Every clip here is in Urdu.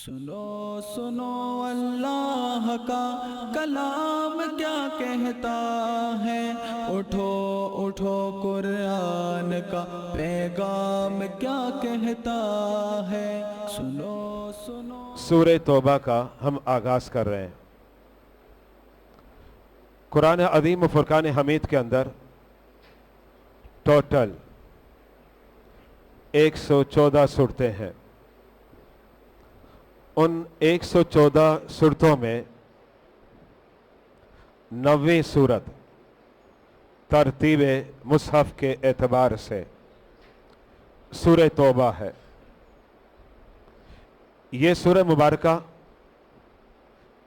سنو سنو اللہ کا کلام کیا کہتا ہے، اٹھو اٹھو قرآن کا پیغام کیا کہتا ہے، سنو سنو۔ سورہ توبہ کا ہم آغاز کر رہے ہیں۔ قرآن عظیم و فرقان حمید کے اندر ٹوٹل 114 صورتیں ہیں۔ ان 114 صورتوں میں 90 صورت ترتیب مصحف کے اعتبار سے سورہ توبہ ہے۔ یہ سورہ مبارکہ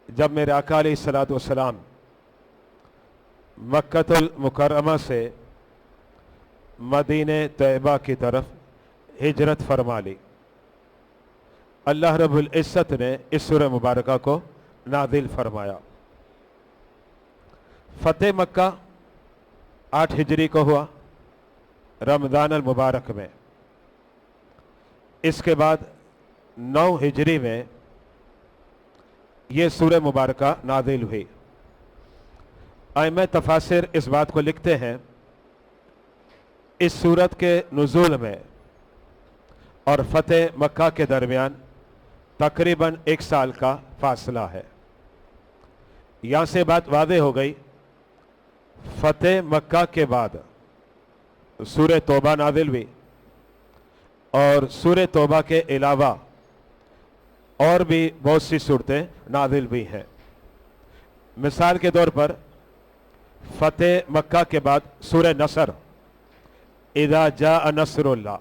جب میرے آقا علیہ الصلوۃ والسلام مکۃ المکرمہ سے مدینہ طیبہ کی طرف ہجرت فرما لی، اللہ رب العزت نے اس سورہ مبارکہ کو نازل فرمایا۔ فتح مکہ 8 ہجری کو ہوا رمضان المبارک میں۔ اس کے بعد 9 ہجری میں یہ سورہ مبارکہ نازل ہوئی۔ ائمہ تفاسیر اس بات کو لکھتے ہیں، اس سورت کے نزول میں اور فتح مکہ کے درمیان تقریباً 1 سال کا فاصلہ ہے۔ یہاں سے بات واضح ہو گئی، فتح مکہ کے بعد سورہ توبہ نازل ہوئی، اور سورہ توبہ کے علاوہ اور بھی بہت سی صورتیں نازل ہوئی ہیں۔ مثال کے طور پر فتح مکہ کے بعد سورہ نصر، اذا جاء نصر اللہ،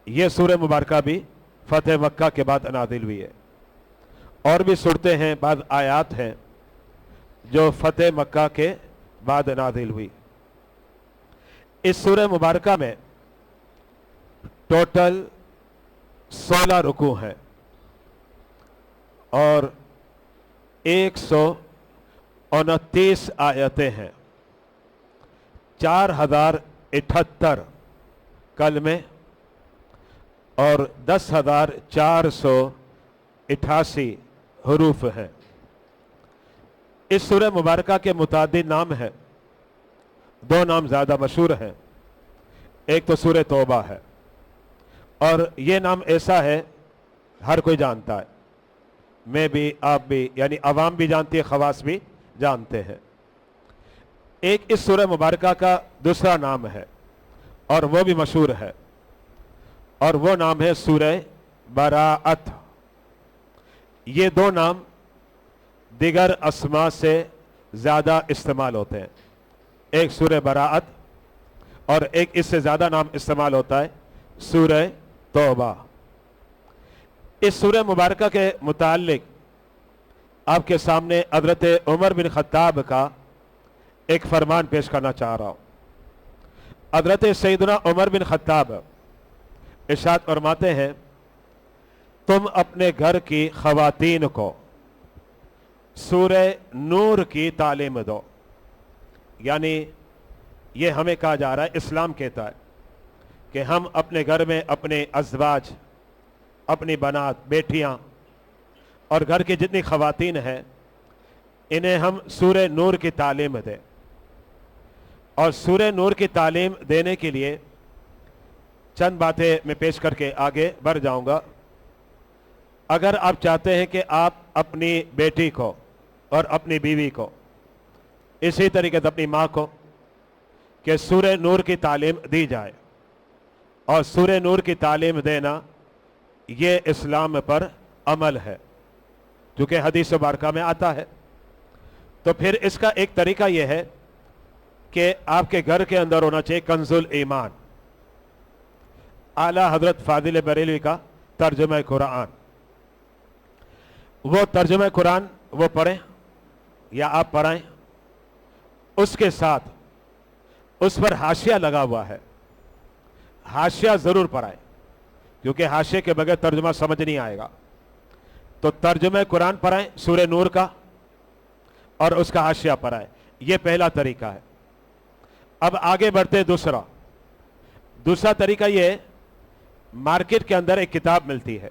یہ سورہ مبارکہ بھی فتح مکہ کے بعد نازل ہوئی ہے۔ اور بھی صورتیں ہیں، بعض آیات ہیں جو فتح مکہ کے بعد نازل ہوئی۔ اس سورہ مبارکہ میں ٹوٹل 16 رکوع ہیں اور 129 آیتیں ہیں، 4078 کلمے اور 10,488 حروف ہیں۔ اس سورہ مبارکہ کے متعدد نام ہیں، 2 نام زیادہ مشہور ہیں۔ ایک تو سورہ توبہ ہے، اور یہ نام ایسا ہے ہر کوئی جانتا ہے، میں بھی، آپ بھی، یعنی عوام بھی جانتی ہے، خواص بھی جانتے ہیں۔ ایک اس سورہ مبارکہ کا دوسرا نام ہے اور وہ بھی مشہور ہے، اور وہ نام ہے سورہ براءت۔ یہ 2 نام دیگر اسماء سے زیادہ استعمال ہوتے ہیں، ایک سورہ براءت اور ایک اس سے زیادہ نام استعمال ہوتا ہے سورہ توبہ۔ اس سورہ مبارکہ کے متعلق آپ کے سامنے حضرت عمر بن خطاب کا ایک فرمان پیش کرنا چاہ رہا ہوں۔ حضرت سیدنا عمر بن خطاب ارشاد فرماتے ہیں، تم اپنے گھر کی خواتین کو سورہ نور کی تعلیم دو۔ یعنی یہ ہمیں کہا جا رہا ہے، اسلام کہتا ہے کہ ہم اپنے گھر میں اپنے ازواج، اپنی بنات، بیٹیاں اور گھر کی جتنی خواتین ہیں، انہیں ہم سورہ نور کی تعلیم دیں۔ اور سورہ نور کی تعلیم دینے کے لیے چند باتیں میں پیش کر کے آگے بڑھ جاؤں گا۔ اگر آپ چاہتے ہیں کہ آپ اپنی بیٹی کو اور اپنی بیوی کو، اسی طریقے سے اپنی ماں کو، کہ سورہ نور کی تعلیم دی جائے، اور سورہ نور کی تعلیم دینا یہ اسلام پر عمل ہے، چونکہ حدیث مبارکہ میں آتا ہے، تو پھر اس کا ایک طریقہ یہ ہے کہ آپ کے گھر کے اندر ہونا چاہیے کنز الایمان، اعلیٰ حضرت فاضل بریلوی کا ترجمہ قرآن۔ وہ ترجمہ قرآن وہ پڑھیں یا آپ پڑھائیں، اس کے ساتھ اس پر حاشیہ لگا ہوا ہے، حاشیہ ضرور پڑھائیں، کیونکہ حاشیے کے بغیر ترجمہ سمجھ نہیں آئے گا۔ تو ترجمہ قرآن پڑھائیں سورہ نور کا، اور اس کا حاشیہ پڑھائیں، یہ پہلا طریقہ ہے۔ اب آگے بڑھتے دوسرا طریقہ یہ ہے، مارکیٹ کے اندر ایک کتاب ملتی ہے،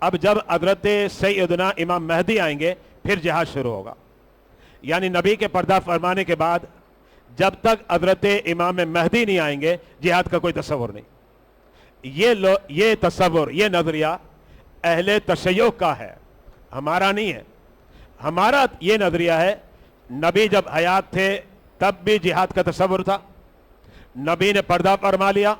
اب جب حضرت سیدنا امام مہدی آئیں گے پھر جہاد شروع ہوگا. یعنی نبی کے پردہ فرمانے کے بعد جب تک حضرت امام مہدی نہیں آئیں گے جہاد کا کوئی تصور نہیں. یہ تصور، یہ نظریہ اہل تشیع کا ہے، ہمارا نہیں ہے. ہمارا یہ نظریہ ہے نبی جب حیات تھے تب بھی جہاد کا تصور تھا، نبی نے پردہ فرما لیا،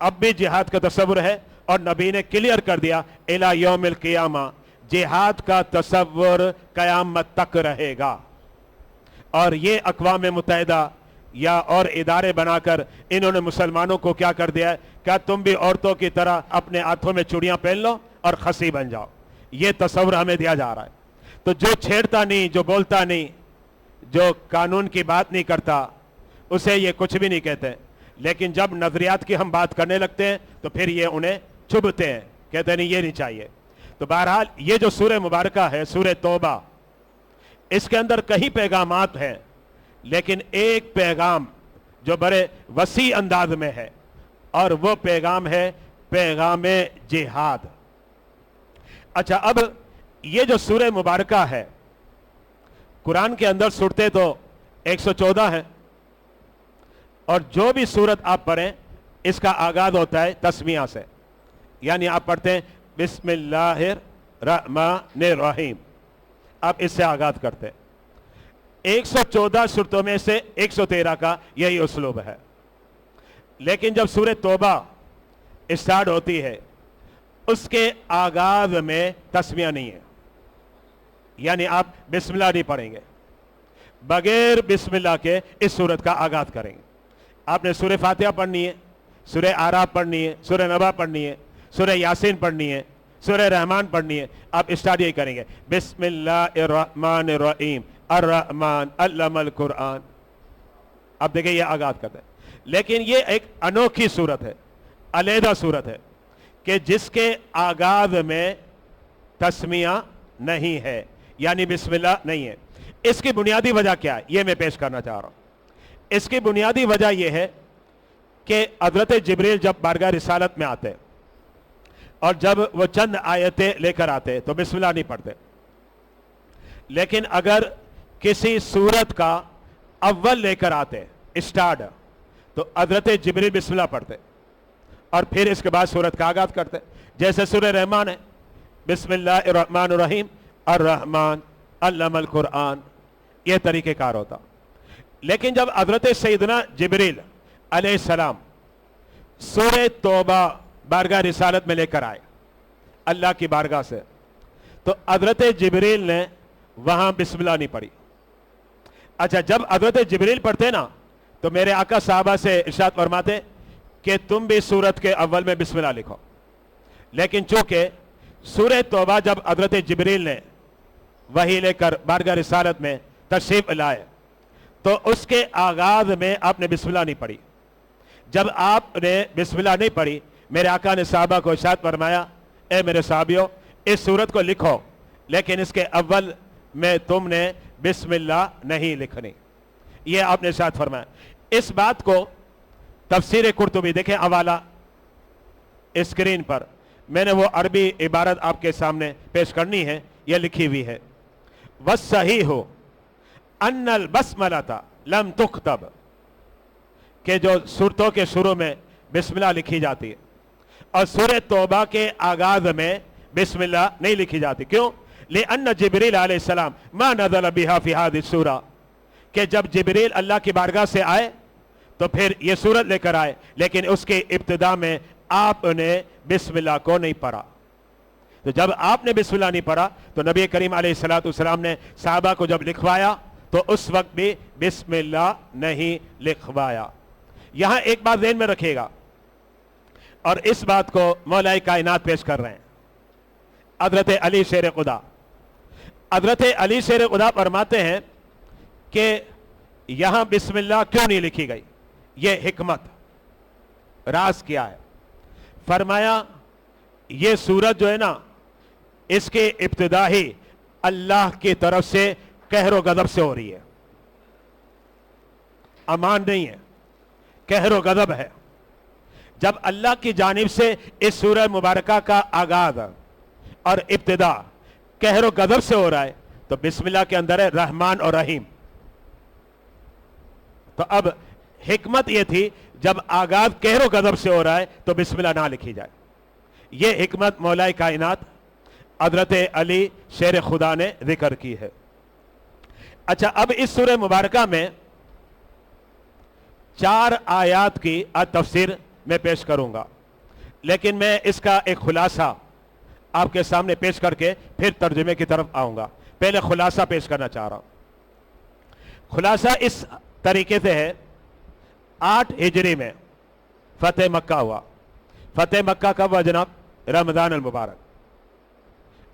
اب بھی جہاد کا تصور ہے، اور نبی نے کلیئر کر دیا الی یوم القیامہ جہاد کا تصور قیامت تک رہے گا. اور یہ اقوام متحدہ یا اور ادارے بنا کر انہوں نے مسلمانوں کو کیا کر دیا ہے، کیا تم بھی عورتوں کی طرح اپنے ہاتھوں میں چوڑیاں پہن لو اور خصی بن جاؤ. یہ تصور ہمیں دیا جا رہا ہے. تو جو چھیڑتا نہیں، جو بولتا نہیں، جو قانون کی بات نہیں کرتا، اسے یہ کچھ بھی نہیں کہتے. لیکن جب نظریات کی ہم بات کرنے لگتے ہیں تو پھر یہ انہیں چبھتے ہیں، کہتے ہیں نہیں یہ نہیں چاہیے. تو بہرحال یہ جو سورہ مبارکہ ہے سورہ توبہ، اس کے اندر کئی پیغامات ہیں، لیکن ایک پیغام جو بڑے وسیع انداز میں ہے، اور وہ پیغام ہے پیغام جہاد. اچھا، اب یہ جو سورہ مبارکہ ہے قرآن کے اندر صورتیں تو 114 ہیں، اور جو بھی صورت آپ پڑھیں اس کا آغاز ہوتا ہے تسمیہ سے. یعنی آپ پڑھتے ہیں بسم اللہ الرحمن الرحیم، آپ اس سے آغاز کرتے ہیں. 114 صورتوں میں سے 113 کا یہی اسلوب ہے. لیکن جب سورہ توبہ اسٹارٹ ہوتی ہے اس کے آغاز میں تسمیہ نہیں ہے. یعنی آپ بسم اللہ نہیں پڑھیں گے، بغیر بسم اللہ کے اس سورت کا آغاز کریں گے. آپ نے سورہ فاتحہ پڑھنی ہے، سورہ اعراف پڑھنی ہے، سورہ نبا پڑھنی ہے، سورہ یاسین پڑھنی ہے، سورہ رحمان پڑھنی ہے. آپ اسٹارٹ یہی کریں گے بسم اللہ الرحمن الرحیم، الرحمن علم القرآن. اب دیکھیں یہ آغاز کرتے ہیں. لیکن یہ ایک انوکھی صورت ہے، علیحدہ صورت ہے کہ جس کے آغاز میں تسمیہ نہیں ہے، یعنی بسم اللہ نہیں ہے. اس کی بنیادی وجہ کیا ہے یہ میں پیش کرنا چاہ رہا ہوں. اس کی بنیادی وجہ یہ ہے کہ حضرت جبریل جب بارگاہ رسالت میں آتے اور جب وہ چند آیتیں لے کر آتے تو بسم اللہ نہیں پڑھتے. لیکن اگر کسی سورت کا اول لے کر آتے اسٹارٹ، تو حضرت جبریل بسم اللہ پڑھتے اور پھر اس کے بعد سورت کا آغاز کرتے. جیسے سورہ رحمان ہے بسم اللہ الرحمن الرحیم الرحمن علم القرآن، یہ طریقہ کار ہوتا. لیکن جب حضرت سیدنا جبریل علیہ السلام سورہ توبہ بارگاہ رسالت میں لے کر آئے اللہ کی بارگاہ سے، تو حضرت جبریل نے وہاں بسم اللہ نہیں پڑھی. اچھا، جب حضرت جبریل پڑھتے نا تو میرے آقا صحابہ سے ارشاد فرماتے کہ تم بھی سورت کے اول میں بسم اللہ لکھو. لیکن چونکہ سورہ توبہ جب حضرت جبریل نے وحی لے کر بارگاہ رسالت میں تشریف لائے تو اس کے آغاز میں آپ نے بسم اللہ نہیں پڑھی. جب آپ نے بسم اللہ نہیں پڑھی، میرے آقا نے صحابہ کو ارشاد فرمایا اے میرے صحابیوں اس سورت کو لکھو، لیکن اس کے اول میں تم نے بسم اللہ نہیں لکھنی. یہ آپ نے ارشاد فرمایا. اس بات کو تفسیر قرطبی دیکھیں، حوالہ اسکرین پر میں نے وہ عربی عبارت آپ کے سامنے پیش کرنی ہے، یہ لکھی ہوئی ہے وَالصَّحِيحُ أَنَّ الْبَسْمَلَةَ لَمْ تُكْتَبْ، کہ جو سورتوں کے شروع میں بسم اللہ لکھی جاتی ہے اور سورہ توبہ کے آغاز میں بسم اللہ نہیں لکھی جاتی. کیوں؟ لِأَنَّ جبریل علیہ السلام ما نزل بها فی هذه السورہ، کہ جب جبریل اللہ کی بارگاہ سے آئے تو پھر یہ سورت لے کر آئے، لیکن اس کے ابتدا میں آپ نے بسم اللہ کو نہیں پڑھا. تو جب آپ نے بسم اللہ نہیں پڑھا تو نبی کریم علیہ السلام نے صحابہ کو جب لکھوایا تو اس وقت بھی بسم اللہ نہیں لکھوایا. یہاں ایک بات ذہن میں رکھیے گا، اور اس بات کو مولا کائنات پیش کر رہے ہیں، حضرت علی شیر خدا. حضرت علی شیر خدا فرماتے ہیں کہ یہاں بسم اللہ کیوں نہیں لکھی گئی، یہ حکمت راز کیا ہے. فرمایا یہ سورت جو ہے نا اس کے ابتدا ہی اللہ کی طرف سے قہر و غضب سے ہو رہی ہے، امان نہیں ہے، قہر و غضب ہے. جب اللہ کی جانب سے اس سورہ مبارکہ کا آغاز اور ابتدا قہر و غضب سے ہو رہا ہے تو بسم اللہ کے اندر ہے رحمان اور رحیم. تو اب حکمت یہ تھی جب آغاز قہر و غضب سے ہو رہا ہے تو بسم اللہ نہ لکھی جائے. یہ حکمت مولا کائنات حضرت علی شیر خدا نے ذکر کی ہے. اچھا اب اس سورہ مبارکہ میں 4 آیات کی تفسیر میں پیش کروں گا، لیکن میں اس کا ایک خلاصہ آپ کے سامنے پیش کر کے پھر ترجمے کی طرف آؤں گا. پہلے خلاصہ پیش کرنا چاہ رہا ہوں. خلاصہ اس طریقے سے ہے، 8 ہجری میں فتح مکہ ہوا. فتح مکہ کب ہوا جناب؟ رمضان المبارک.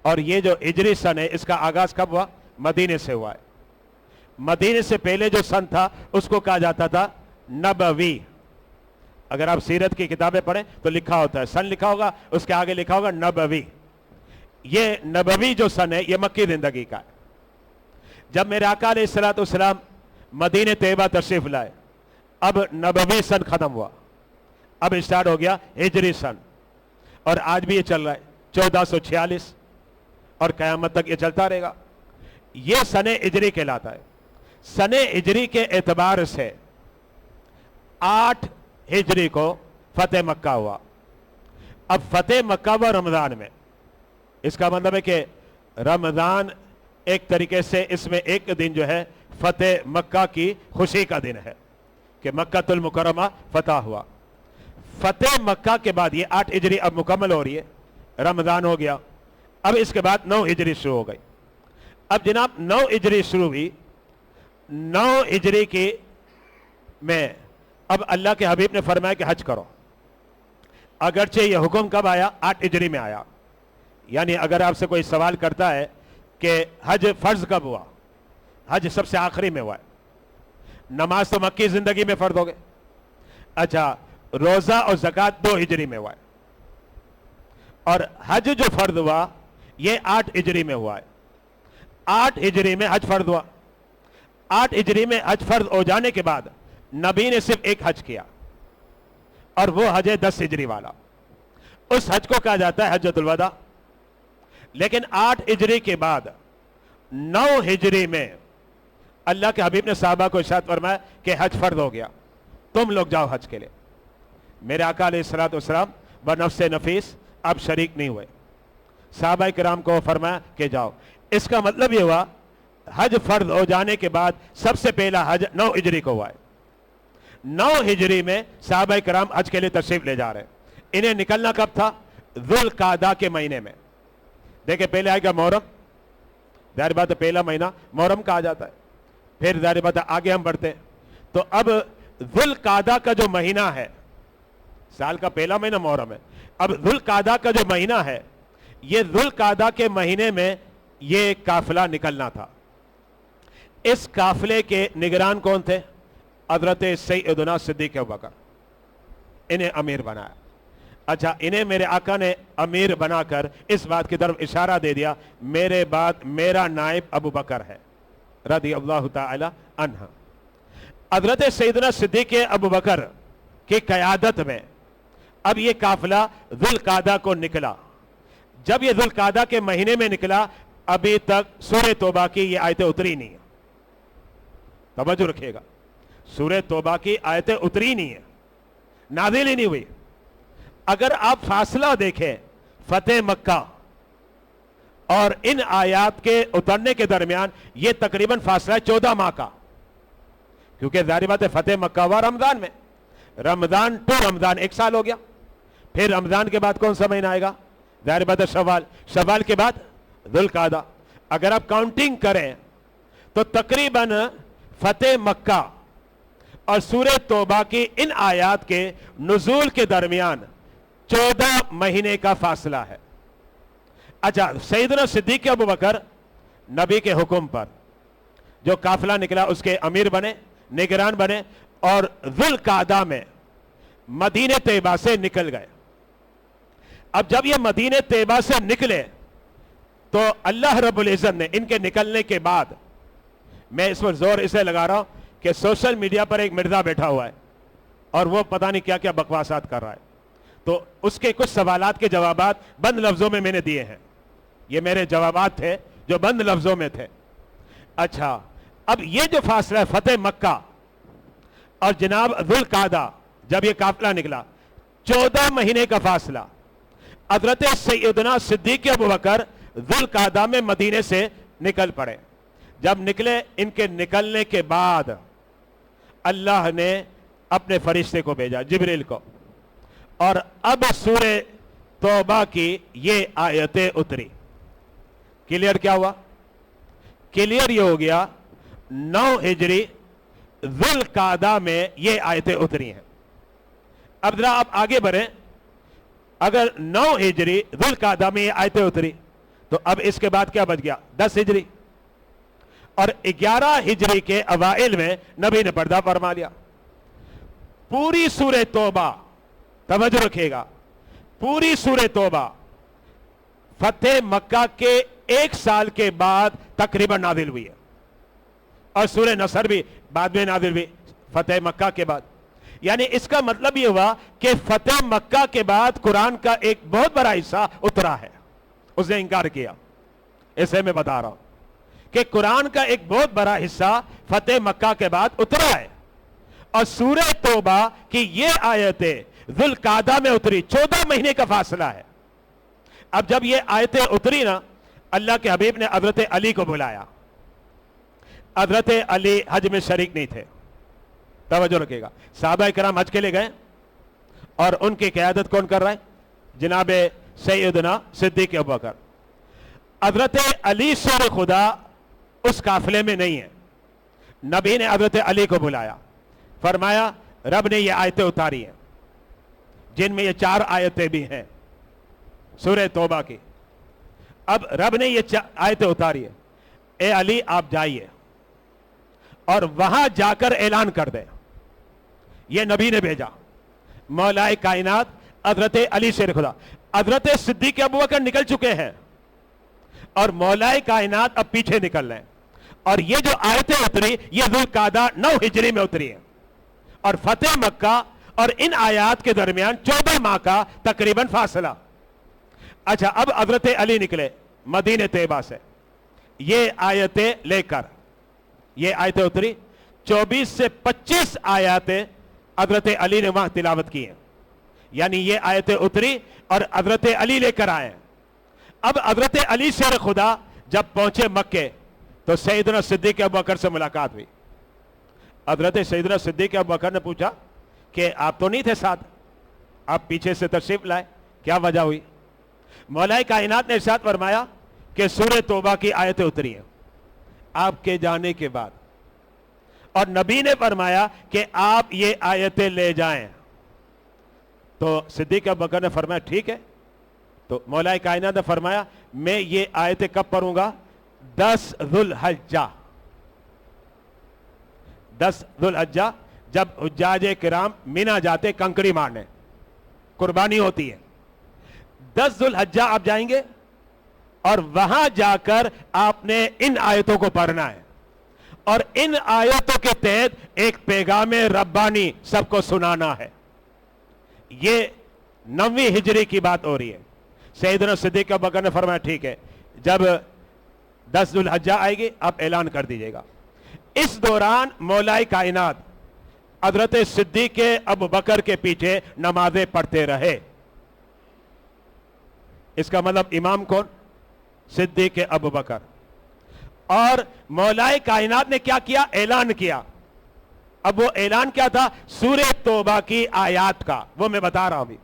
اور یہ جو ہجری سن ہے اس کا آغاز کب ہوا؟ مدینے سے ہوا ہے. مدینے سے پہلے جو سن تھا اس کو کہا جاتا تھا نبوی. اگر آپ سیرت کی کتابیں پڑھیں تو لکھا ہوتا ہے، سن لکھا ہوگا، اس کے آگے لکھا ہوگا نبوی. یہ نبوی جو سن ہے یہ مکی زندگی کا ہے. جب میرے آقا علیہ الصلوۃ والسلام مدینہ طیبہ تشریف لائے، اب نبوی سن ختم ہوا، اب اسٹارٹ ہو گیا ہجری سن. اور آج بھی یہ چل رہا ہے 1446 اور قیامت تک یہ چلتا رہے گا. یہ سن ہجری کہلاتا ہے. سن ہجری کے اعتبار سے 8 ہجری کو فتح مکہ ہوا. اب فتح مکہ ہوا رمضان میں. اس کا مطلب ہے کہ رمضان ایک طریقے سے اس میں ایک دن جو ہے فتح مکہ کی خوشی کا دن ہے کہ مکہ المکرمہ فتح ہوا. فتح مکہ کے بعد یہ 8 ہجری اب مکمل ہو رہی ہے، رمضان ہو گیا. اب اس کے بعد 9 ہجری شروع ہو گئی. اب جناب 9 ہجری شروع ہوئی. 9 ہجری کی میں اب اللہ کے حبیب نے فرمایا کہ حج کرو. اگرچہ یہ حکم کب آیا؟ 8 ہجری میں آیا. یعنی اگر آپ سے کوئی سوال کرتا ہے کہ حج فرض کب ہوا؟ حج سب سے آخری میں ہوا ہے. نماز تو مکی زندگی میں فرض ہو گئے. اچھا روزہ اور زکوٰۃ 2 ہجری میں ہوا ہے. اور حج جو فرض ہوا یہ 8 ہجری میں ہوا ہے. 8 ہجری میں حج فرض ہوا. 8 ہجری میں حج فرض ہو جانے کے بعد نبی نے صرف ایک حج کیا اور وہ حج ہے 10 ہجری والا. اس حج کو کہا جاتا ہے حجۃ الوداع. لیکن 8 ہجری کے بعد 9 ہجری میں اللہ کے حبیب نے صحابہ کو ارشاد فرمایا کہ حج فرض ہو گیا، تم لوگ جاؤ حج کے لیے. میرے آقا علیہ الصلوۃ والسلام بنفس نفیس اب شریک نہیں ہوئے. صحابہ کرام کو فرمایا کہ جاؤ. اس کا مطلب یہ ہوا حج فرض ہو جانے کے بعد سب سے پہلا حج 9 ہجری کو ہوا ہے. 9 ہجری میں صحابہ کرام حج کے لیے تشریف لے جا رہے ہیں. انہیں نکلنا کب تھا؟ ذوالقعدہ کے مہینے میں. دیکھیں پہلے آئے گا محرم، ظاہر بات ہے پہلا مہینہ محرم کہا جاتا ہے. پھر ظاہر بات ہے آگے ہم بڑھتے ہیں تو اب ذوالقعدہ کا جو مہینہ ہے، سال کا پہلا مہینہ محرم ہے، اب ذوالقعدہ کا جو مہینہ ہے یہ ذوالقعدہ کے مہینے میں یہ قافلہ نکلنا تھا. اس قافلے کے نگران کون تھے؟ حضرت سیدنا صدیق ابوبکر. انہیں امیر بنایا. اچھا انہیں میرے آقا نے امیر بنا کر اس بات کی طرف اشارہ دے دیا میرے بعد میرا نائب ابوبکر ہے رضی اللہ تعالی عنہ. حضرت سیدنا صدیق ابوبکر کی قیادت میں اب یہ قافلہ ذوالقعدہ کو نکلا. جب یہ ذوالقعدہ کے مہینے میں نکلا ابھی تک سورہ توبہ کی یہ آیتیں اتری نہیں ہیں. توجہ رکھیے گا، سورہ توبہ کی آیتیں اتری نہیں ہیں، نازل ہی نہیں ہوئی. اگر آپ فاصلہ دیکھیں فتح مکہ اور ان آیات کے اترنے کے درمیان یہ تقریباً فاصلہ ہے 14 ماہ کا. کیونکہ ظاہر بات ہے فتح مکہ ہوا رمضان میں، رمضان ٹو رمضان 1 سال ہو گیا. پھر رمضان کے بعد کون سا مہینہ آئے گا؟ ظاہر بات ہے شوال. شوال کے بعد ذوالقعدہ. اگر آپ کاؤنٹنگ کریں تو تقریباً فتح مکہ اور سورہ توبہ کی ان آیات کے نزول کے درمیان 14 مہینے کا فاصلہ ہے. اچھا سیدنا صدیق ابوبکر نبی کے حکم پر جو قافلہ نکلا اس کے امیر بنے، نگران بنے اور ذوالقعدہ میں مدینہ طیبہ سے نکل گئے. اب جب یہ مدینہ طیبہ سے نکلے تو اللہ رب العزت نے ان کے نکلنے کے بعد، میں اس پر زور اسے لگا رہا ہوں کہ سوشل میڈیا پر ایک مرزا بیٹھا ہوا ہے اور وہ پتہ نہیں کیا کیا بکواسات کر رہا ہے، تو اس کے کچھ سوالات کے جوابات بند لفظوں میں نے دیے ہیں. یہ میرے جوابات تھے جو بند لفظوں میں تھے. اچھا اب یہ جو فاصلہ ہے فتح مکہ اور جناب ذوالقعدہ جب یہ قافلہ نکلا 14 مہینے کا فاصلہ. حضرت سیدنا صدیق ابوبکر ذوالقعدہ میں مدینے سے نکل پڑے. جب نکلے ان کے نکلنے کے بعد اللہ نے اپنے فرشتے کو بھیجا جبریل کو, اور اب سورہ توبہ کی یہ آیتیں اتری. کلیئر کیا ہوا؟ کلیئر یہ ہو گیا 9 ہجری ذوالقعدہ میں یہ آیتیں اتری ہیں. اب ذرا آپ آگے بڑھیں. اگر 9 ہجری ذوالقعدہ میں یہ آیتیں اتری تو اب اس کے بعد کیا بچ گیا؟ 10 ہجری. اور 11 ہجری کے اوائل میں نبی نے پردہ فرما لیا. پوری سورہ توبہ, توجہ رکھیے گا, پوری سورہ توبہ فتح مکہ کے 1 سال کے بعد تقریباً نازل ہوئی ہے, اور سورہ نصر بھی بعد میں نازل ہوئی فتح مکہ کے بعد. یعنی اس کا مطلب یہ ہوا کہ فتح مکہ کے بعد قرآن کا ایک بہت بڑا حصہ اترا ہے. اس نے انکار کیا, اسے میں بتا رہا ہوں کہ قرآن کا ایک بہت بڑا حصہ فتح مکہ کے بعد اترا ہے. اور سورہ توبہ کی یہ آیتیں ذوالقعدہ میں اتری, 14 مہینے کا فاصلہ ہے. اب جب یہ آیتیں اتری نا, اللہ کے حبیب نے حضرت علی کو بلایا. حضرت علی حج میں شریک نہیں تھے, توجہ رکھیے گا. صحابہ کرام حج کے لے گئے اور ان کی قیادت کون کر رہا ہے؟ جناب سیدنا صدیق ابوبکر. حضرت علی سور خدا اس قافلے میں نہیں ہے. نبی نے حضرت علی کو بلایا, فرمایا رب نے یہ آیتیں اتاری ہیں جن میں یہ 4 آیتیں بھی ہیں سورہ توبہ کی. اب رب نے یہ آیتیں اتاری ہے, اے علی آپ جائیے اور وہاں جا کر اعلان کر دیں. یہ نبی نے بھیجا. مولا کائنات حضرت علی شیر خدا, حضرت صدیق ابوبکر نکل چکے ہیں اور مولا کائنات اب پیچھے نکل رہے ہیں. اور یہ جو آیتیں اتری یہ ذوالقعدہ 9 ہجری میں اتری ہیں, اور فتح مکہ اور ان آیات کے درمیان 14 ماہ کا تقریباً فاصلہ. اچھا اب حضرت علی نکلے مدینہ طیبہ سے یہ آیتیں لے کر. یہ آیتیں اتری 24 سے 25 آیاتیں حضرت علی نے وہاں تلاوت کی ہیں. یعنی یہ آیتیں اتری اور حضرت علی لے کر آئے. اب حضرت علی شیر خدا جب پہنچے مکے تو سیدنا صدیق ابوبکر سے ملاقات ہوئی. حضرت سیدنا صدیق ابوبکر نے پوچھا کہ آپ تو نہیں تھے ساتھ, آپ پیچھے سے تشریف لائے, کیا وجہ ہوئی؟ مولا کائنات نے ارشاد فرمایا کہ سورہ توبہ کی آیتیں اتری ہیں آپ کے جانے کے بعد, اور نبی نے فرمایا کہ آپ یہ آیتیں لے جائیں. تو صدیق ابوبکر نے فرمایا ٹھیک ہے. تو مولا کائنات نے فرمایا میں یہ آیتیں کب پڑھوں گا؟ 10 ذوالحجہ. 10 ذوالحجہ جب حجاج کرام مینا جاتے کنکڑی مارنے, قربانی ہوتی ہے. 10 ذوالحجہ آپ جائیں گے اور وہاں جا کر آپ نے ان آیتوں کو پڑھنا ہے, اور ان آیتوں کے تحت ایک پیغام ربانی سب کو سنانا ہے. یہ 9ویں ہجری کی بات ہو رہی ہے. سیدنا صدیق ابوبکر نے فرمایا ٹھیک ہے, جب 10 ذوالحجہ آئے گی آپ اعلان کر دیجئے گا. اس دوران مولا کائنات حضرت صدیق ابوبکر کے پیچھے نمازیں پڑھتے رہے. اس کا مطلب امام کون؟ صدیق ابوبکر. اور مولا کائنات نے کیا کیا؟ اعلان کیا. اب وہ اعلان کیا تھا؟ سورہ توبہ کی آیات کا, وہ میں بتا رہا ہوں, ابھی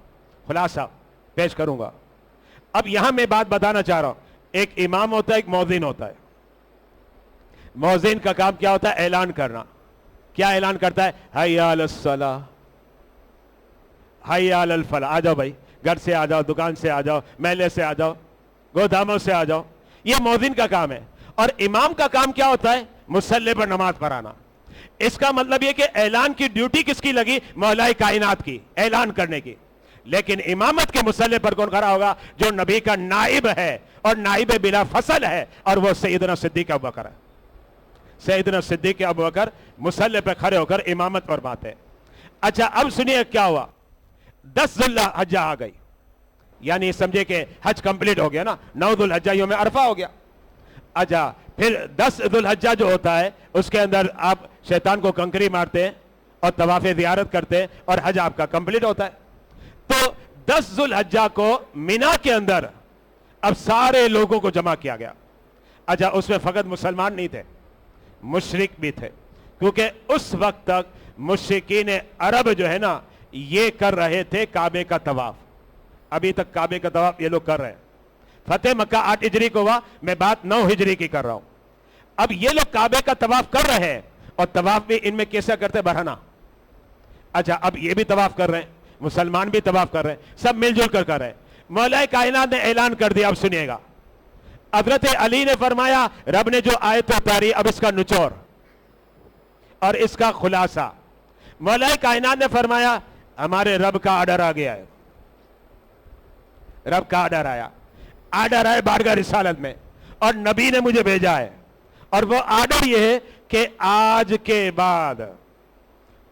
خلاصہ پیش کروں گا. اب یہاں میں بات بتانا چاہ رہا ہوں, ایک امام ہوتا ہے, ایک مؤذن ہوتا ہے. مؤذن کا کام کیا ہوتا ہے؟ اعلان کرنا. کیا اعلان کرتا ہے؟ حی علی الصلاۃ, حی علی الفلاح. آ جاؤ بھائی, گھر سے آ جاؤ, دکان سے آ جاؤ, محلے سے آ جاؤ, گوداموں سے آ جاؤ. یہ مؤذن کا کام ہے. اور امام کا کام کیا ہوتا ہے؟ مصلی پر نماز پڑھانا. اس کا مطلب یہ کہ اعلان کی ڈیوٹی کس کی لگی؟ مولا کائنات کی, اعلان کرنے کی. لیکن امامت کے مصلی پر کون کھڑا ہوگا؟ جو نبی کا نائب ہے, اور نائب بلا فصل ہے, اور وہ سیدنا صدیق ابوبکر ہے. سیدنا صدیق ابوبکر مصلی پہ کھڑے ہو کر امامت فرماتے ہیں. اچھا اب سنیے کیا ہوا. 10 ذوالحجہ آ گئی. یعنی سمجھے کہ حج کمپلیٹ ہو گیا نا, 9 ذو الحجہ یوم عرفہ ہو گیا. اچھا پھر 10 ذو الحجہ جو ہوتا ہے اس کے اندر آپ شیطان کو کنکری مارتے ہیں اور طواف زیارت کرتے ہیں اور حج آپ کا کمپلیٹ ہوتا ہے. تو 10 ذو الحجہ کو مینا کے اندر اب سارے لوگوں کو جمع کیا گیا. اچھا اس میں فقط مسلمان نہیں تھے, مشرک بھی تھے, کیونکہ اس وقت تک مشرکین عرب جو ہے نا یہ کر رہے تھے کعبے کا طواف. ابھی تک کعبے کا طواف یہ لوگ کر رہے ہیں. فتح مکہ 8 ہجری کو ہوا, میں بات 9 ہجری کی کر رہا ہوں. اب یہ لوگ کعبے کا طواف کر رہے ہیں اور طواف بھی ان میں کیسا کرتے برہنہ. اچھا اب یہ بھی طواف کر رہے ہیں, مسلمان بھی طواف کر رہے ہیں, سب مل جل کر رہے ہیں. مولا کائنات نے اعلان کر دیا, اب سنیے گا. حضرت علی نے فرمایا رب نے جو آیت اتاری اب اس کا نچوڑ اور اس کا خلاصہ. مولا کائنات نے فرمایا ہمارے رب کا آرڈر آ گیا ہے. رب کا آرڈر آیا, آرڈر آئے بارگاہ رسالت میں اور نبی نے مجھے بھیجا ہے. اور وہ آرڈر یہ ہے کہ آج کے بعد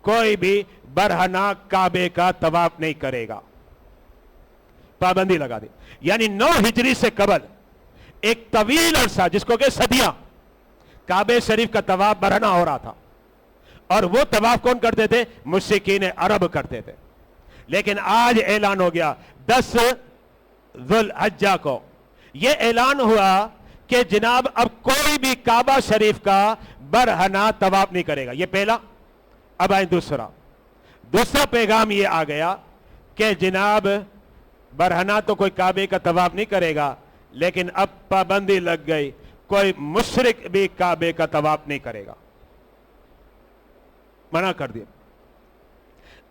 کوئی بھی برہنہ کعبے کا طواف نہیں کرے گا. پابندی لگا دی. یعنی 9 ہجری سے قبل ایک طویل عرصہ جس کو کہ صدیاں کعبے شریف کا طواف برہنہ ہو رہا تھا, اور وہ طواف کون کرتے تھے؟ مشرکین عرب کرتے تھے. لیکن آج اعلان ہو گیا 10 ذو الحجہ کو یہ اعلان ہوا کہ جناب اب کوئی بھی کعبہ شریف کا برہنہ طواف نہیں کرے گا. یہ پہلا. اب آئیں دوسرا پیغام یہ آ گیا کہ جناب برہنہ تو کوئی کعبے کا طواف نہیں کرے گا, لیکن اب پابندی لگ گئی کوئی مشرک بھی کعبے کا طواف نہیں کرے گا. منع کر دیا.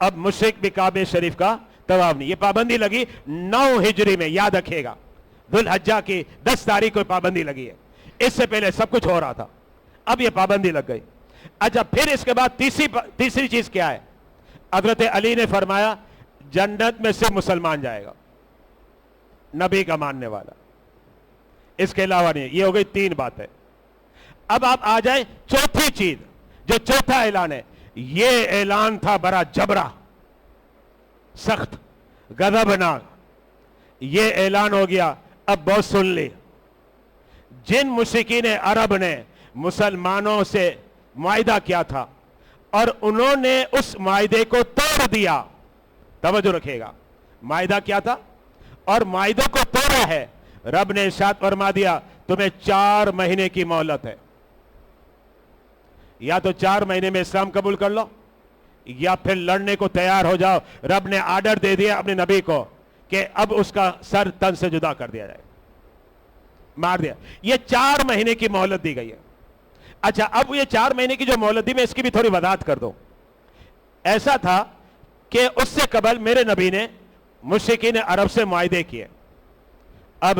اب مشرک بھی کعبے شریف کا طواف نہیں. یہ پابندی لگی 9 ہجری میں, یاد رکھیے گا. ذو الحجہ کی 10 تاریخ کو پابندی لگی ہے. اس سے پہلے سب کچھ ہو رہا تھا, اب یہ پابندی لگ گئی. اچھا پھر اس کے بعد تیسری چیز کیا ہے؟ حضرت علی نے فرمایا جنت میں سے مسلمان جائے گا, نبی کا ماننے والا, اس کے علاوہ نہیں. یہ ہو گئی 3 باتیں. اب آپ آ جائیں چوتھی چیز, جو چوتھا اعلان ہے. یہ اعلان تھا بڑا جبرا, سخت, غضبناک. یہ اعلان ہو گیا. اب بہت سن لی. جن مشرکین عرب نے مسلمانوں سے معاہدہ کیا تھا اور انہوں نے اس معاہدے کو توڑ دیا, توجہ رکھیے گا, معاہدہ کیا تھا اور معاہدے کو توڑا ہے, رب نے ارشاد فرما دیا تمہیں 4 مہینے کی مہلت ہے. یا تو 4 مہینے میں اسلام قبول کر لو یا پھر لڑنے کو تیار ہو جاؤ. رب نے آرڈر دے دیا اپنے نبی کو کہ اب اس کا سر تن سے جدا کر دیا جائے, مار دیا. یہ 4 مہینے کی مہلت دی گئی ہے. اچھا اب یہ 4 مہینے کی جو مہلت دی میں اس کی بھی تھوڑی وضاحت کر دوں. ایسا تھا کہ اس سے قبل میرے نبی نے مشرکین عرب سے معاہدے کیے. اب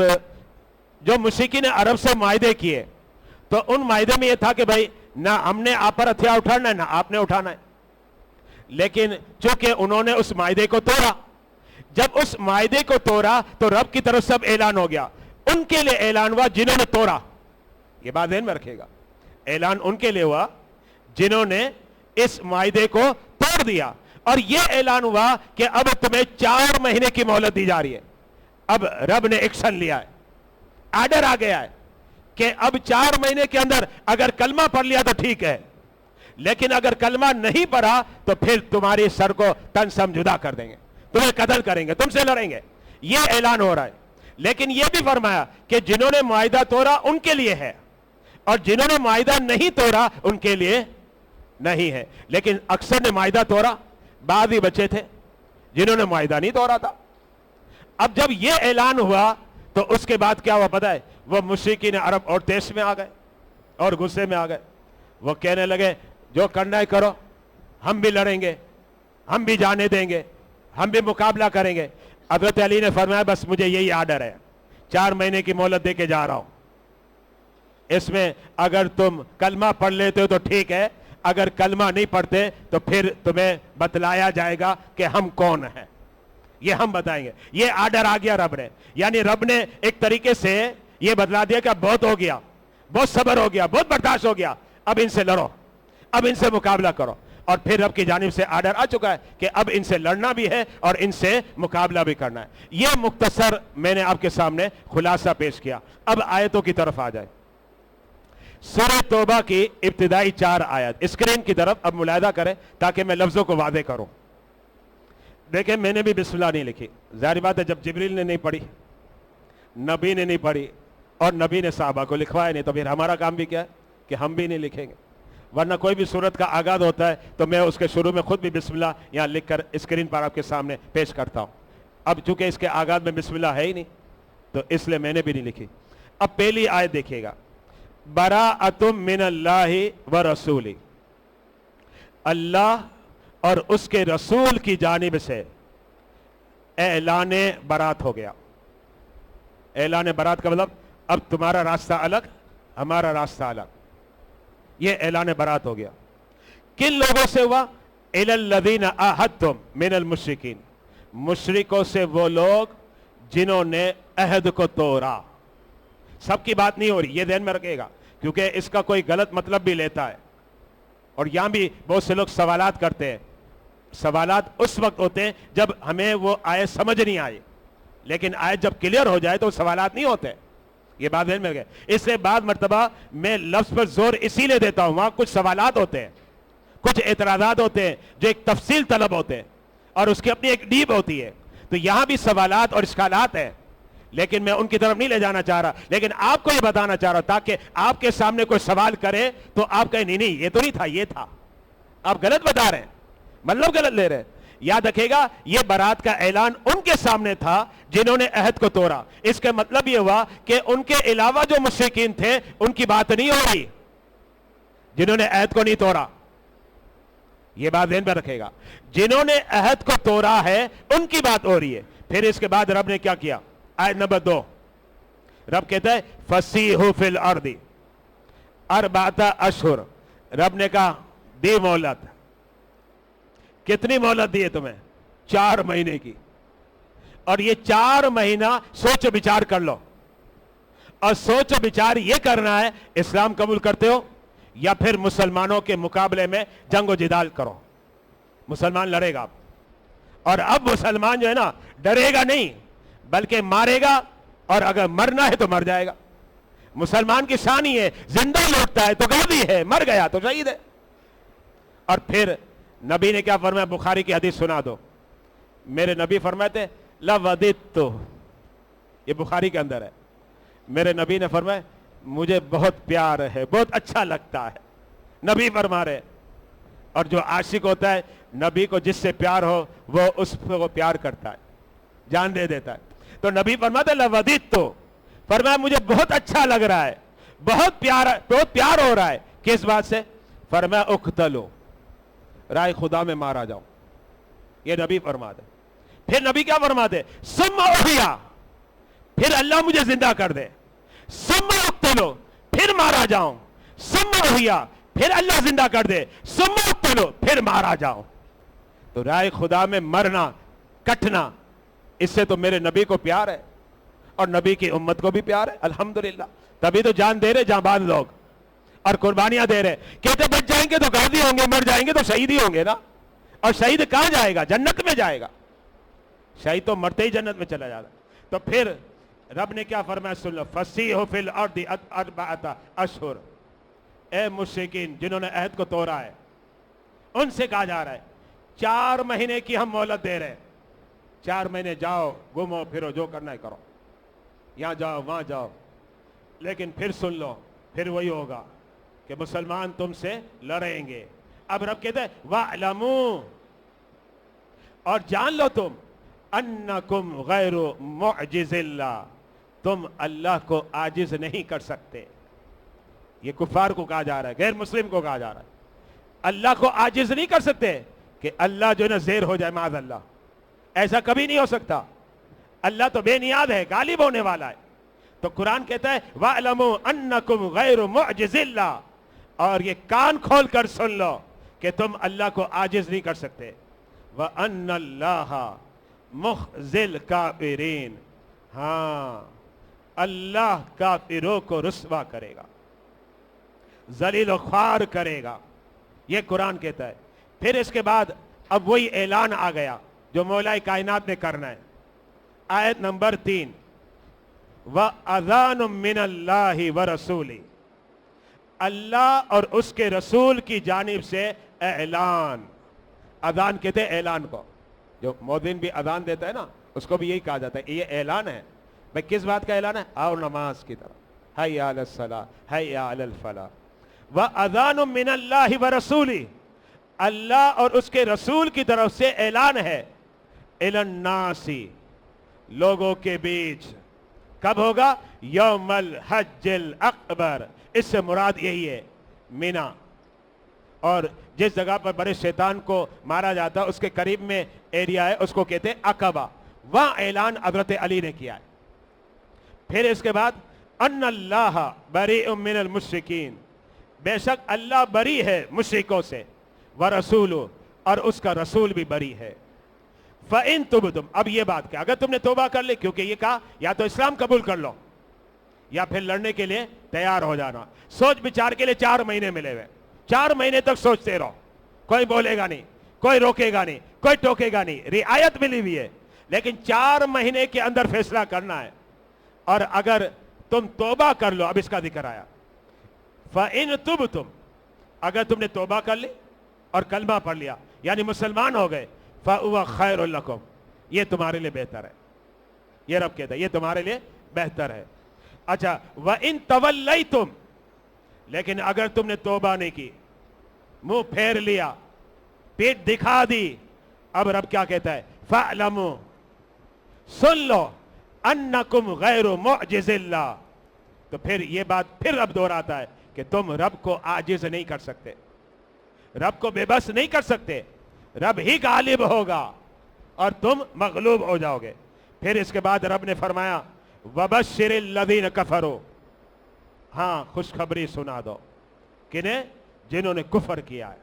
جو مشرکین عرب سے معاہدے کیے تو ان معاہدے میں یہ تھا کہ بھائی نہ ہم نے آپ پر ہتھیار اٹھانا ہے نہ آپ نے اٹھانا ہے. لیکن چونکہ انہوں نے اس معاہدے کو توڑا, جب اس معاہدے کو توڑا تو رب کی طرف سب اعلان ہو گیا. ان کے لیے اعلان ہوا جنہوں نے توڑا. یہ بات ذہن میں رکھے گا, اعلان ان کے لیے ہوا جنہوں نے اس معاہدے کو توڑ دیا. اور یہ اعلان ہوا کہ اب تمہیں 4 مہینے کی مہلت دی جا رہی ہے. اب رب نے ایکشن لیا ہے, آرڈر آ گیا ہے کہ اب 4 مہینے کے اندر اگر کلمہ پڑھ لیا تو ٹھیک ہے, لیکن اگر کلمہ نہیں پڑھا تو پھر تمہاری سر کو تن سے ہم جدا کر دیں گے, تمہیں قتل کریں گے, تم سے لڑیں گے. یہ اعلان ہو رہا ہے. لیکن یہ بھی فرمایا کہ جنہوں نے معاہدہ توڑا ان کے لیے ہے اور جنہوں نے معاہدہ نہیں توڑا ان کے لیے نہیں ہے. لیکن اکثر نے معاہدہ توڑا, بعض ہی بچے تھے جنہوں نے معاہدہ نہیں توڑا تھا. اب جب یہ اعلان ہوا تو اس کے بعد کیا ہوا پتہ ہے؟ وہ مشرکین عرب اور تیش میں آ گئے اور غصے میں آ گئے. وہ کہنے لگے جو کرنا ہے کرو, ہم بھی لڑیں گے, ہم بھی جانے دیں گے, ہم بھی مقابلہ کریں گے. حضرت علی نے فرمایا بس مجھے یہی آرڈر ہے, 4 مہینے کی مہلت دے کے جا رہا ہوں. اس میں اگر تم کلمہ پڑھ لیتے ہو تو ٹھیک ہے, اگر کلمہ نہیں پڑھتے تو پھر تمہیں بتلایا جائے گا کہ ہم کون ہیں, یہ ہم بتائیں گے. یہ آرڈر آ گیا رب نے. یعنی رب نے ایک طریقے سے یہ بتلا دیا کہ بہت ہو گیا, بہت صبر ہو گیا, بہت برداشت ہو گیا, اب ان سے لڑو, اب ان سے مقابلہ کرو. اور پھر رب کی جانب سے آرڈر آ چکا ہے کہ اب ان سے لڑنا بھی ہے اور ان سے مقابلہ بھی کرنا ہے. یہ مختصر میں نے آپ کے سامنے خلاصہ پیش کیا. اب آیتوں کی طرف آ جائے. سورہ توبہ کی ابتدائی 4 آیت اسکرین کی طرف اب ملاحظہ کریں تاکہ میں لفظوں کو واضح کروں. دیکھیں میں نے بھی بسم اللہ نہیں لکھی. ظاہر بات ہے جب جبریل نے نہیں پڑھی, نبی نے نہیں پڑھی اور نبی نے صحابہ کو لکھوایا نہیں, تو پھر ہمارا کام بھی کیا ہے کہ ہم بھی نہیں لکھیں گے. ورنہ کوئی بھی صورت کا آغاز ہوتا ہے تو میں اس کے شروع میں خود بھی بسم اللہ یہاں لکھ کر اسکرین پر آپ کے سامنے پیش کرتا ہوں. اب چونکہ اس کے آغاز میں بسم اللہ ہے ہی نہیں تو اس لیے میں نے بھی نہیں لکھی. اب پہلی آیت دیکھیے گا, براءۃ من اللہ ورسولہ, اللہ اور اس کے رسول کی جانب سے اعلان برات ہو گیا. اعلان برات کا مطلب اب تمہارا راستہ الگ, ہمارا راستہ الگ. یہ اعلان برات ہو گیا. کن لوگوں سے ہوا؟ الی الذین عاہدتم من المشرکین, مشرکوں سے وہ لوگ جنہوں نے عہد کو توڑا. سب کی بات نہیں ہو رہی, یہ ذہن میں رکھے گا کیونکہ اس کا کوئی غلط مطلب بھی لیتا ہے. اور یہاں بھی بہت سے لوگ سوالات کرتے ہیں. سوالات اس وقت ہوتے ہیں جب ہمیں وہ آیت سمجھ نہیں آئی, لیکن آیت جب کلیئر ہو جائے تو سوالات نہیں ہوتے. یہ بات ذہن میں رکھے. اس سے بعد مرتبہ میں لفظ پر زور اسی لیے دیتا ہوں, وہاں کچھ سوالات ہوتے ہیں, کچھ اعتراضات ہوتے ہیں جو ایک تفصیل طلب ہوتے ہیں اور اس کی اپنی ایک ڈیپ ہوتی ہے. تو یہاں بھی سوالات اور اشکالات ہیں, لیکن میں ان کی طرف نہیں لے جانا چاہ رہا, لیکن آپ کو یہ بتانا چاہ رہا تاکہ آپ کے سامنے کوئی سوال کرے تو آپ کہیں نہیں یہ تو نہیں تھا, یہ تھا. آپ غلط بتا رہے ہیں, مطلب غلط لے رہے ہیں. یاد رکھے گا یہ برات کا اعلان ان کے سامنے تھا جنہوں نے عہد کو توڑا. اس کا مطلب یہ ہوا کہ ان کے علاوہ جو مشرکین تھے ان کی بات نہیں ہو رہی, جنہوں نے عہد کو نہیں توڑا. یہ بات ذہن میں رکھے گا, جنہوں نے عہد کو توڑا ہے ان کی بات ہو رہی ہے. پھر اس کے بعد رب نے کیا کیا؟ آیت نمبر 2 رب کہتا ہے فسیحوا فی الارض اربعۃ اشہر. رب نے کہا دی مہلت. کتنی مہلت دی ہے تمہیں؟ 4 مہینے کی. اور یہ 4 مہینہ سوچ و بچار کر لو, اور سوچ و بچار یہ کرنا ہے اسلام قبول کرتے ہو یا پھر مسلمانوں کے مقابلے میں جنگ و جدال کرو. مسلمان لڑے گا اور اب مسلمان جو ہے نا ڈرے گا نہیں بلکہ مارے گا, اور اگر مرنا ہے تو مر جائے گا. مسلمان کی شان ہی ہے زندہ لوٹتا ہے تو غازی ہے, مر گیا تو شہید ہے. اور پھر نبی نے کیا فرمایا؟ بخاری کی حدیث سنا دو. میرے نبی فرماتے لوددت, یہ بخاری کے اندر ہے, میرے نبی نے فرمایا مجھے بہت پیار ہے, بہت اچھا لگتا ہے. نبی فرما رہے. اور جو عاشق ہوتا ہے نبی کو جس سے پیار ہو وہ اس کو پیار کرتا ہے, جان دے دیتا ہے. تو نبی فرماتے لوددت, فرمایا مجھے بہت اچھا لگ رہا ہے, بہت پیار ہو رہا ہے. کس بات سے؟ فرمایا اقتلوا, رائے خدا میں مارا جاؤں. یہ نبی فرماتے. پھر نبی کیا فرماتے؟ ثم احیا, پھر اللہ مجھے زندہ کر دے. ثم اقتلوا, پھر مارا جاؤں. ثم احیا, پھر اللہ زندہ کر دے. ثم اقتلوا, پھر مارا جاؤں. تو رائے خدا میں مرنا, کٹنا, اس سے تو میرے نبی کو پیار ہے اور نبی کی امت کو بھی پیار ہے. الحمدللہ, تبھی تو جان دے رہے جاں باز لوگ اور قربانیاں دے رہے. کہتے بچ جائیں گے تو غازی ہوں گے, مر جائیں گے تو شہید ہی ہوں گے نا. اور شہید کہاں جائے گا؟ جنت میں جائے گا. شہید تو مرتے ہی جنت میں چلا جاتا. تو پھر رب نے کیا فرمایا؟ سن لو, فسیحوا فی الارض اربعۃ اشہر. اے مشرکین جنہوں نے عہد کو توڑا ہے ان سے کہا جا رہا ہے 4 مہینے کی ہم مہلت دے رہے ہیں. 4 مہینے جاؤ, گھومو پھرو, جو کرنا ہے کرو, یہاں جاؤ وہاں جاؤ. لیکن پھر سن لو, پھر وہی ہوگا کہ مسلمان تم سے لڑیں گے. اب رب کہتے ہیں وَاعْلَمُوا, اور جان لو تم انکم غیر معجز اللہ, تم اللہ کو عاجز نہیں کر سکتے. یہ کفار کو کہا جا رہا ہے, غیر مسلم کو کہا جا رہا ہے. اللہ کو عاجز نہیں کر سکتے کہ اللہ جو ہے نا زیر ہو جائے, معاذ اللہ, ایسا کبھی نہیں ہو سکتا. اللہ تو بے نیاز ہے, غالب ہونے والا ہے. تو قرآن کہتا ہے وَاعْلَمُوا أَنَّكُمْ غَيْرُ مُعْجِزِ اللَّهِ, اور یہ کان کھول کر سن لو کہ تم اللہ کو عاجز نہیں کر سکتے. وَأَنَّ اللَّهَ مُخْزِي الْكَافِرِينَ, ہاں اللہ کافروں کو رسوا کرے گا, ذلیل و خوار کرے گا. یہ قرآن کہتا ہے. پھر اس کے بعد اب وہی اعلان آ گیا جو مولا کائنات نے کرنا ہے. آیت نمبر 3 وَأَذَانٌ مِّنَ اللَّهِ وَرَسُولِهِ, اللہ اور اس کے رسول کی جانب سے اعلان. اذان کہتے ہیں اعلان کو, جو مؤذن بھی اذان دیتا ہے نا اس کو بھی یہی کہا جاتا ہے یہ اعلان ہے. بھئی کس بات کا اعلان ہے؟ آؤ نماز کی طرف, حی علی الصلاۃ حی علی الفلاح. وَأَذَانٌ مِّنَ اللَّهِ وَرَسُولِهِ, اللہ اور اس کے رسول کی طرف سے اعلان ہے. اِلَى النَّاسِ, لوگوں کے بیچ. کب ہوگا؟ یوم الحج الاکبر. اس سے مراد یہی ہے مینا, اور جس جگہ پر بڑے شیطان کو مارا جاتا ہے اس کے قریب میں ایریا ہے, اس کو کہتے ہیں عقبہ. وہاں اعلان حضرت علی نے کیا ہے. پھر اس کے بعد ان اللہ بریء من المشرکین, بے شک اللہ بری ہے مشرکوں سے. ورسولہ, اور اس کا رسول بھی بری ہے. فَإِن تُبْتُمْ, اب یہ بات کہ اگر تم نے توبہ کر لی, کیونکہ یہ کہا یا تو اسلام قبول کر لو یا پھر لڑنے کے لیے تیار ہو جانا. سوچ بچار کے لیے 4 مہینے ملے ہوئے, 4 مہینے تک سوچتے رہو. کوئی بولے گا نہیں, کوئی روکے گا نہیں, کوئی ٹوکے گا نہیں, رعایت ملی ہوئی ہے. لیکن 4 مہینے کے اندر فیصلہ کرنا ہے. اور اگر تم توبہ کر لو, اب اس کا ذکر آیا, فَإِن تُبْتُمْ, اگر تم نے توبہ کر لی اور کلمہ پڑھ لیا یعنی مسلمان ہو گئے, فَهُوَ خَيْرٌ لَكُمْ, یہ تمہارے لیے بہتر ہے. یہ رب کہتا ہے یہ تمہارے لیے بہتر ہے. اچھا, وَإِن تَوَلَّيْتُمْ, لیکن اگر تم نے توبہ نہیں کی, منہ پھیر لیا, پیٹ دکھا دی, اب رب کیا کہتا ہے؟ فَاعْلَمُوا, سن لو, أَنَّكُمْ غَيْرُ مُعْجِزِ اللَّهِ, تو پھر یہ بات پھر رب دہراتا ہے کہ تم رب کو عاجز نہیں کر سکتے, رب کو بے بس نہیں کر سکتے. رب ہی غالب ہوگا اور تم مغلوب ہو جاؤ گے. پھر اس کے بعد رب نے فرمایا وَبَشِّرِ الَّذِينَ كَفَرُوا, ہاں خوشخبری سنا دو کنہیں؟ جنہوں نے کفر کیا ہے.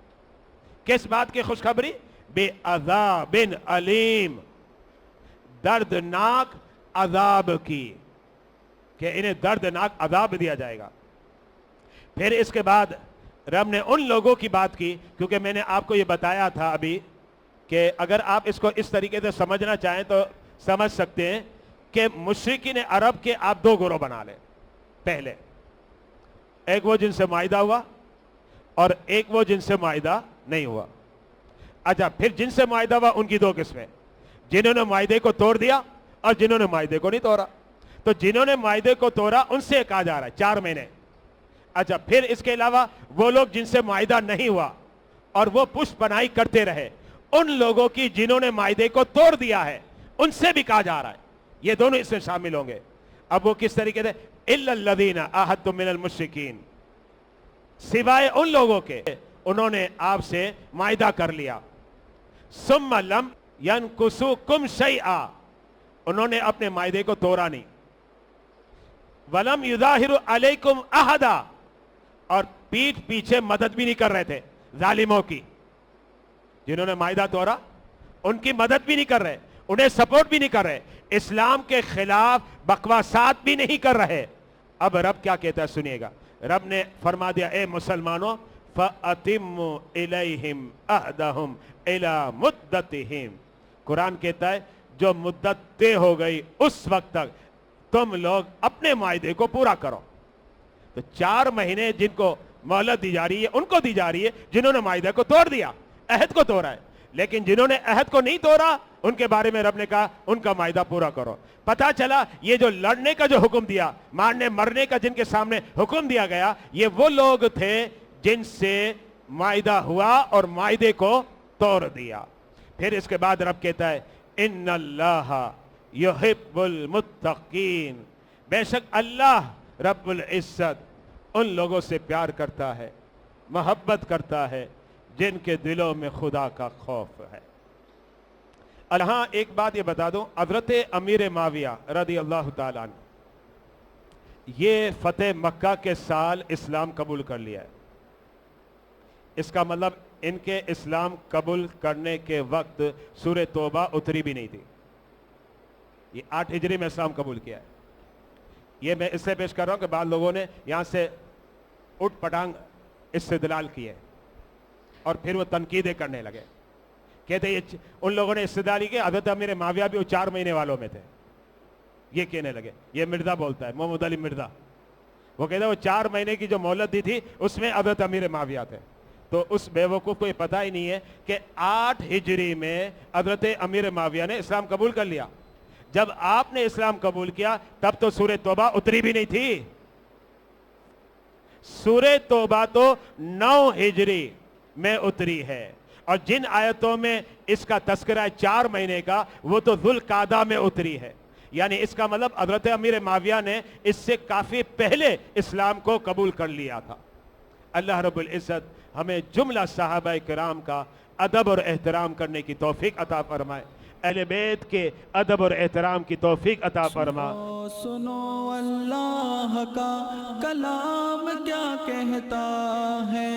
کس بات کی خوشخبری؟ بِعَذَابٍ علیم, دردناک عذاب کی, کہ انہیں دردناک عذاب دیا جائے گا. پھر اس کے بعد رب نے ان لوگوں کی بات کی, کیونکہ میں نے آپ کو یہ بتایا تھا ابھی کہ اگر آپ اس کو اس طریقے سے سمجھنا چاہیں تو سمجھ سکتے ہیں کہ مشرکین عرب کے آپ 2 گروہ بنا لیں. پہلے ایک وہ جن سے معاہدہ ہوا اور ایک وہ جن سے معاہدہ نہیں ہوا. اچھا, پھر جن سے معاہدہ ہوا ان کی 2 قسمیں, جنہوں نے معاہدے کو توڑ دیا اور جنہوں نے معاہدے کو نہیں توڑا. تو جنہوں نے معاہدے کو توڑا ان سے کہا جا رہا ہے 4 مہینے. اچھا, پھر اس کے علاوہ وہ لوگ جن سے معاہدہ نہیں ہوا اور وہ پشت پناہی کرتے رہے, ان لوگوں کی جنہوں نے معاہدے کو توڑ دیا ہے ان سے بھی کہا جا رہا ہے. یہ دونوں اس میں شامل ہوں گے. اب وہ کس طریقے سے؟ إِلَّا الَّذِينَ عَاهَدتُّم مِّنَ الْمُشْرِكِينَ, سوائے ان لوگوں کے انہوں نے آپ سے معاہدہ کر لیا. ثُمَّ لَمْ يَنْقُصُوكُمْ شَيْئًا, انہوں نے اپنے معاہدے کو توڑا نہیں. وَلَمْ يُظَاهِرُوا عَلَيْكُمْ أَحَدًا, اور پیٹھ پیچھے مدد بھی نہیں کر رہے تھے ظالموں کی. جنہوں نے معاہدہ توڑا ان کی مدد بھی نہیں کر رہے, انہیں سپورٹ بھی نہیں کر رہے, اسلام کے خلاف بکواسات بھی نہیں کر رہے. اب رب کیا کہتا ہے سنیے گا. رب نے فرما دیا اے مسلمانوں فَأَتِمُّوا إِلَيْهِمْ أَهْدَهُمْ إِلَى مُدَّتِهِمْ, قرآن کہتا ہے جو مدت طے ہو گئی اس وقت تک تم لوگ اپنے معاہدے کو پورا کرو. تو 4 مہینے جن کو مہلت دی جا رہی ہے ان کو دی جا رہی ہے جنہوں نے معاہدے کو توڑ دیا, عہد کو توڑا ہے. لیکن جنہوں نے عہد کو نہیں توڑا ان کے بارے میں رب نے کہا ان کا معاہدہ پورا کرو. پتا چلا یہ جو لڑنے کا جو حکم دیا, مارنے مرنے کا جن کے سامنے حکم دیا گیا, یہ وہ لوگ تھے جن سے معاہدہ ہوا اور معاہدے کو توڑ دیا. پھر اس کے بعد رب کہتا ہے ان اللہ یحب المتقین, بے شک اللہ رب العزت ان لوگوں سے پیار کرتا ہے, محبت کرتا ہے جن کے دلوں میں خدا کا خوف ہے. ہاں ایک بات یہ بتا دوں, حضرت امیر معاویہ رضی اللہ تعالیٰ عنہ یہ فتح مکہ کے سال اسلام قبول کر لیا ہے. اس کا مطلب ان کے اسلام قبول کرنے کے وقت سورہ توبہ اتری بھی نہیں تھی. یہ 8 ہجری میں اسلام قبول کیا ہے. یہ میں اس سے پیش کر رہا ہوں کہ بعض لوگوں نے یہاں سے اٹھ پٹانگ استدلال کیے. اور پھر وہ تنقیدیں کرنے لگے. کہتے ان لوگوں نے استدلالی کی حضرت امیر معاویہ بھی وہ 4 مہینے والوں میں تھے. یہ کہنے لگے, یہ مرزا بولتا ہے, محمد علی مرزا, وہ کہتا ہے وہ 4 مہینے کی جو مہلت دی تھی اس میں حضرت امیر معاویہ تھے. تو اس بے وقوف کو یہ پتہ ہی نہیں ہے کہ 8 ہجری میں حضرت امیر معاویہ نے اسلام قبول کر لیا. جب آپ نے اسلام قبول کیا تب تو سورہ توبہ اتری بھی نہیں تھی. سورہ توبہ تو 9 ہجری میں اتری ہے, اور جن آیتوں میں اس کا تذکرہ ہے 4 مہینے کا, وہ تو ذوالقعدہ میں اتری ہے. یعنی اس کا مطلب حضرت امیر معاویہ نے اس سے کافی پہلے اسلام کو قبول کر لیا تھا. اللہ رب العزت ہمیں جملہ صحابہ کرام کا ادب اور احترام کرنے کی توفیق عطا فرمائے. اہل بیت کے ادب اور احترام کی توفیق عطا فرما. سنو اللہ کا کلام کیا کہتا ہے,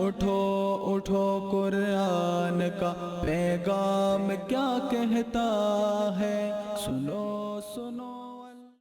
اٹھو اٹھو قرآن کا پیغام کیا کہتا ہے. سنو سنو